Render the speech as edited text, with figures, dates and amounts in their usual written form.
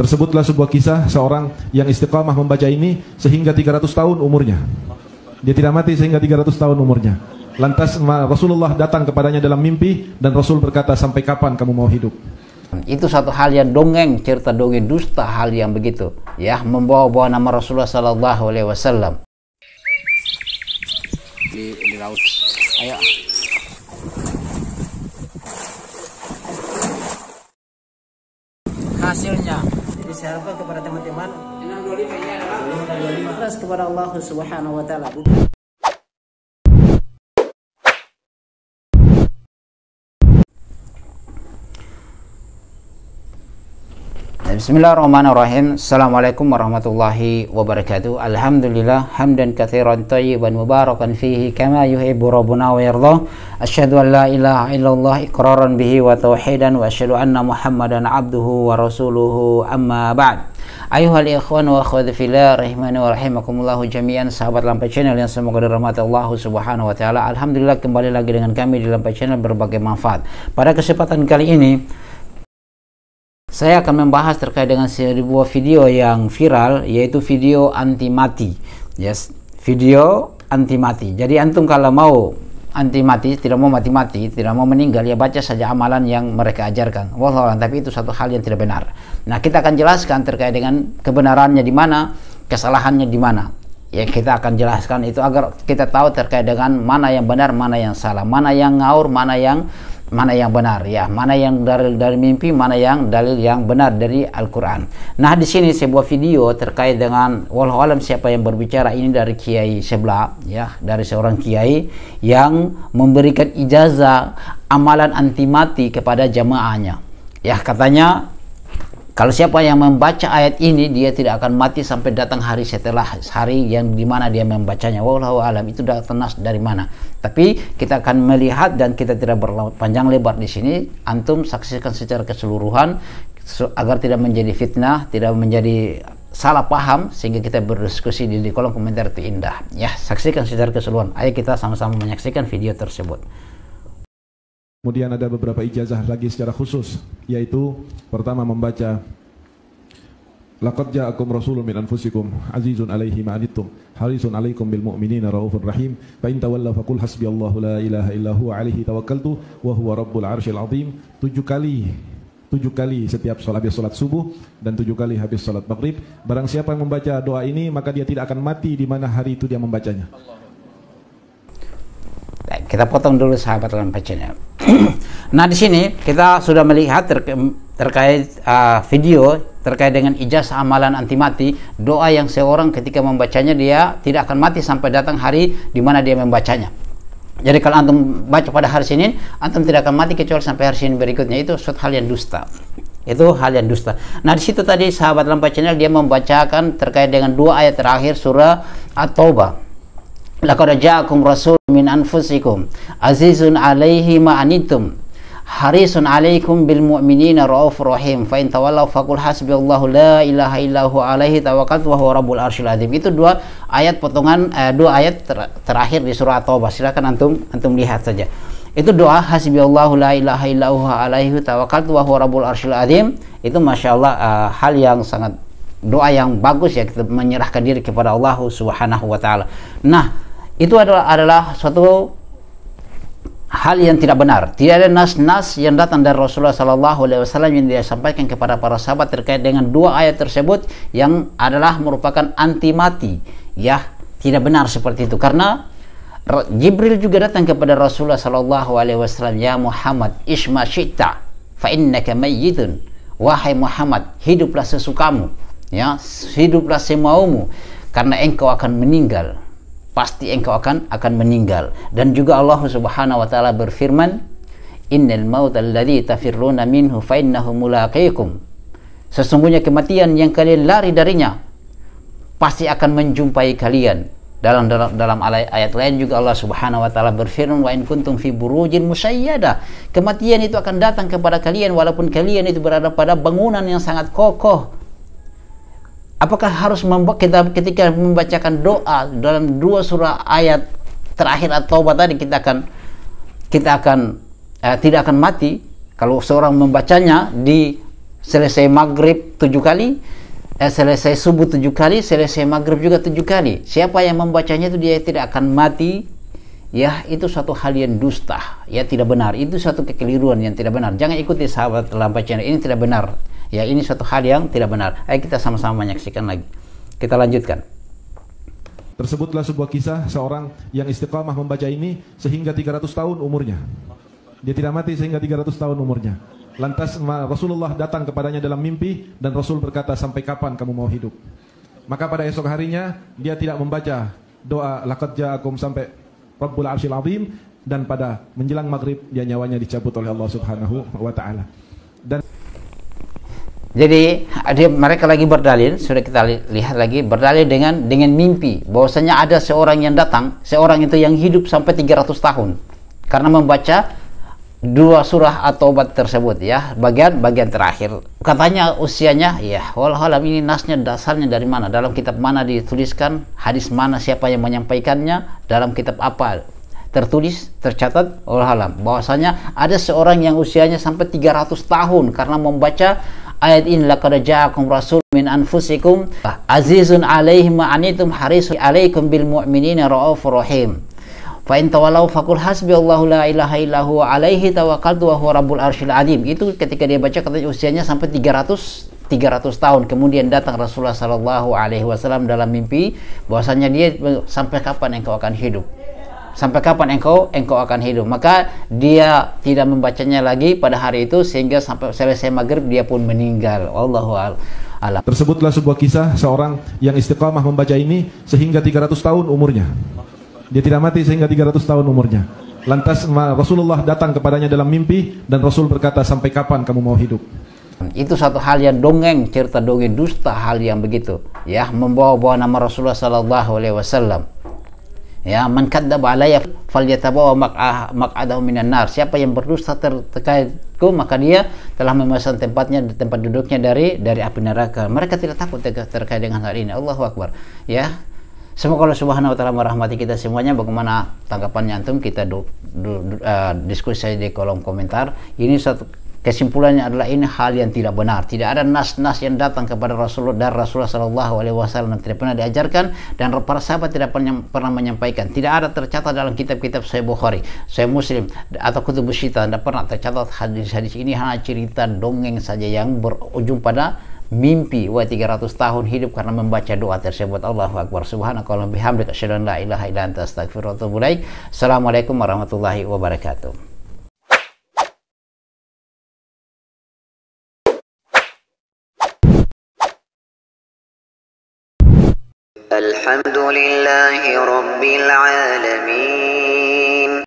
Tersebutlah sebuah kisah seorang yang istiqamah membaca ini sehingga 300 tahun umurnya. Dia tidak mati sehingga 300 tahun umurnya. Lantas Rasulullah datang kepadanya dalam mimpi dan Rasul berkata, sampai kapan kamu mau hidup? Itu satu hal yang dongeng, cerita dongeng dusta, hal yang begitu ya, membawa-bawa nama Rasulullah sallallahu alaihi wasallam di laut. Ayo. Hasilnya disarankan kepada teman-teman 625 ikhlas kepada Allah Subhanahu wa taala. Bismillahirrahmanirrahim. Assalamualaikum warahmatullahi wabarakatuh. Alhamdulillah hamdan katsiran thayyiban mubarakan fihi kama yuhibbu rabbuna wa yardah. Asyhadu an la ilaha illallah iqraran bihi wa tauhidan wa asyhadu anna Muhammadan abduhu wa rasuluhu, amma ba'd. Ayuhal ikhwan wa akhwat fillah rahimani wa rahimakumullah jami'an, sahabat Lampai Channel yang semoga dirahmati Allah Subhanahu wa taala. Alhamdulillah kembali lagi dengan kami di Lampai Channel berbagai manfaat. Pada kesempatan kali ini saya akan membahas terkait dengan sebuah video yang viral, yaitu video anti mati. Yes, video anti mati. Jadi antum kalau mau anti mati, tidak mau mati-mati, tidak mau meninggal, ya baca saja amalan yang mereka ajarkan. Wallahualam, tapi itu satu hal yang tidak benar. Nah, kita akan jelaskan terkait dengan kebenarannya di mana, kesalahannya di mana. Ya, kita akan jelaskan itu agar kita tahu terkait dengan mana yang benar, mana yang salah, mana yang ngaur, mana yang benar, ya, mana yang dari mimpi, mana yang dalil yang benar dari Al-Quran. Nah, di sini sebuah video terkait dengan wallahualam siapa yang berbicara ini dari kiai sebelah, ya, dari seorang kiai yang memberikan ijazah amalan anti mati kepada jamaahnya. Ya, katanya kalau siapa yang membaca ayat ini dia tidak akan mati sampai datang hari setelah hari yang dimana dia membacanya. Wallahu alam, itu datang nas dari mana? Tapi kita akan melihat dan kita tidak berpanjang lebar di sini. Antum saksikan secara keseluruhan agar tidak menjadi fitnah, tidak menjadi salah paham, sehingga kita berdiskusi di kolom komentar itu indah. Ya, saksikan secara keseluruhan. Ayo kita sama-sama menyaksikan video tersebut. Kemudian ada beberapa ijazah lagi secara khusus, yaitu pertama membaca laqad ja'akum rasulun min anfusikum azizun 'alaihi ma 'anittum harisun 'alaikum bil mu'minina raufur rahim fa in tawallaw faqul hasbiyallahu la ilaha illa huwa 'alaihi tawakkaltu wa huwa rabbul 'arsyil 'azim. 7 kali setiap habis salat subuh dan 7 kali habis salat maghrib. Barang siapa yang membaca doa ini maka dia tidak akan mati di mana hari itu dia membacanya. Kita potong dulu sahabat Lampai Channel. Nah, di sini kita sudah melihat terkait video terkait dengan ijazah amalan anti mati, doa yang seorang ketika membacanya dia tidak akan mati sampai datang hari di mana dia membacanya. Jadi kalau antum baca pada hari Senin, antum tidak akan mati kecuali sampai hari Senin berikutnya. Itu suatu hal yang dusta. Itu hal yang dusta. Nah, di situ tadi sahabat Lampai Channel dia membacakan terkait dengan 2 ayat terakhir surah At-Taubah. Laqad ja'akum rasulun min anfusikum azizun 'alaihi ma 'anittum harisun 'alaikum bil mu'minina raufur rahim fa in tawallaw faqul hasbiyallahu la ilaha illa huwa 'alaihi tawakkaltu wa huwa rabbul 'arsyil 'azim. Itu 2 ayat potongan 2 ayat terakhir di surah At-Taubah. Silakan antum lihat saja. Itu doa hasbiyallahu la ilaha illa huwa 'alaihi tawakkaltu wa huwa rabbul 'arsyil 'azim. Itu masyaallah hal yang sangat doa yang bagus ya, kita menyerahkan diri kepada Allah Subhanahu wa taala. Nah, itu adalah suatu hal yang tidak benar. Tidak ada nas-nas yang datang dari Rasulullah sallallahu alaihi wasallam yang dia sampaikan kepada para sahabat terkait dengan 2 ayat tersebut yang adalah merupakan anti mati. Ya, tidak benar seperti itu. Karena Jibril juga datang kepada Rasulullah sallallahu alaihi wasallam, "Ya Muhammad, isma syi'ta fa innaka mayyitun." Wahai Muhammad, hiduplah sesukamu, ya, hiduplah semaumu karena engkau akan meninggal. Pasti engkau akan meninggal. Dan juga Allah Subhanahu wa taala berfirman, innal mautal ladzi tafirruna minhu fa innahu mulaqikum. Sesungguhnya kematian yang kalian lari darinya pasti akan menjumpai kalian. Dalam ayat lain juga Allah Subhanahu wa taala berfirman, wa in kuntum fi burujin musyayyada. Kematian itu akan datang kepada kalian walaupun kalian itu berada pada bangunan yang sangat kokoh. Apakah harus kita ketika membacakan doa dalam 2 surah ayat terakhir At-Taubah tadi kita akan tidak akan mati? Kalau seorang membacanya di selesai maghrib 7 kali, selesai subuh 7 kali, selesai maghrib juga 7 kali. Siapa yang membacanya itu dia tidak akan mati. Ya, itu suatu hal yang dusta, ya tidak benar. Itu suatu kekeliruan yang tidak benar. Jangan ikuti sahabat lampai channel, ini tidak benar. Ya, ini suatu hal yang tidak benar. Ayo kita sama-sama menyaksikan lagi. Kita lanjutkan. Tersebutlah sebuah kisah seorang yang istiqamah membaca ini sehingga 300 tahun umurnya. Dia tidak mati sehingga 300 tahun umurnya. Lantas Rasulullah datang kepadanya dalam mimpi dan Rasul berkata, sampai kapan kamu mau hidup? Maka pada esok harinya dia tidak membaca doa laqad ja'akum sampai Rabbul Arsyil Azim, dan pada menjelang maghrib dia nyawanya dicabut oleh Allah Subhanahu wa taala. Dan jadi mereka lagi berdalil, sudah kita lihat lagi berdalil dengan mimpi bahwasanya ada seorang yang datang, seorang itu yang hidup sampai 300 tahun karena membaca 2 surah atau obat tersebut, ya, bagian terakhir. Katanya usianya, ya wallahualam, ini nasnya dasarnya dari mana, dalam kitab mana dituliskan, hadis mana, siapa yang menyampaikannya, dalam kitab apa tertulis, tercatat, wallahualam, bahwasanya ada seorang yang usianya sampai 300 tahun karena membaca ayat ini, laqad ja'akum rasul min anfusikum azizun 'alaihi ma anitum harisun 'alaikum bil mu'minina raufur rahim. Fa in tawallaw faqul hasbiyallahu la ilaha illa huwa 'alaihi tawakkaltu wa huwa rabbul arsyil azim. Itu ketika dia baca katanya usianya sampai 300 tahun. Kemudian datang Rasulullah sallallahu alaihi wasallam dalam mimpi bahwasanya dia, sampai kapan engkau akan hidup? Sampai kapan engkau akan hidup? Maka dia tidak membacanya lagi pada hari itu sehingga sampai selesai maghrib dia pun meninggal. Wallahu a'lam. Tersebutlah sebuah kisah seorang yang istiqamah membaca ini sehingga 300 tahun umurnya. Dia tidak mati sehingga 300 tahun umurnya. Lantas Rasulullah datang kepadanya dalam mimpi dan Rasul berkata, sampai kapan kamu mau hidup? Itu satu hal yang dongeng, cerita dongeng dusta, hal yang begitu, ya, membawa-bawa nama Rasulullah sallallahu alaihi wasallam. Ya, man kadzdzaba alayya falyatabawa maq'adahu minan nar. Siapa yang berdusta terkaitku, maka dia telah memesan tempat duduknya dari api neraka. Mereka tidak takut terkait dengan hal ini. Allahu akbar. Ya. Semoga Allah Subhanahu wa taala merahmati kita semuanya. Bagaimana tanggapannya antum? Kita diskusi di kolom komentar. Ini satu kesimpulannya adalah ini hal yang tidak benar. Tidak ada nas-nas yang datang kepada Rasulullah sallallahu alaihi wasallam, tidak pernah diajarkan, dan para sahabat tidak pernah menyampaikan. Tidak ada tercatat dalam kitab-kitab Sahih Bukhari, Sahih Muslim atau Kutubus Sittah. Tidak pernah tercatat hadis-hadis ini, hanya cerita dongeng saja yang berujung pada mimpi. 300 tahun hidup karena membaca doa tersebut. Allahu akbar. Subhanakallahumma bihamdika asyhadu an la ilaha illa anta astaghfiruka wa atubu ilaik. Assalamualaikum warahmatullahi wabarakatuh. Alhamdulillahi rabbil alamin.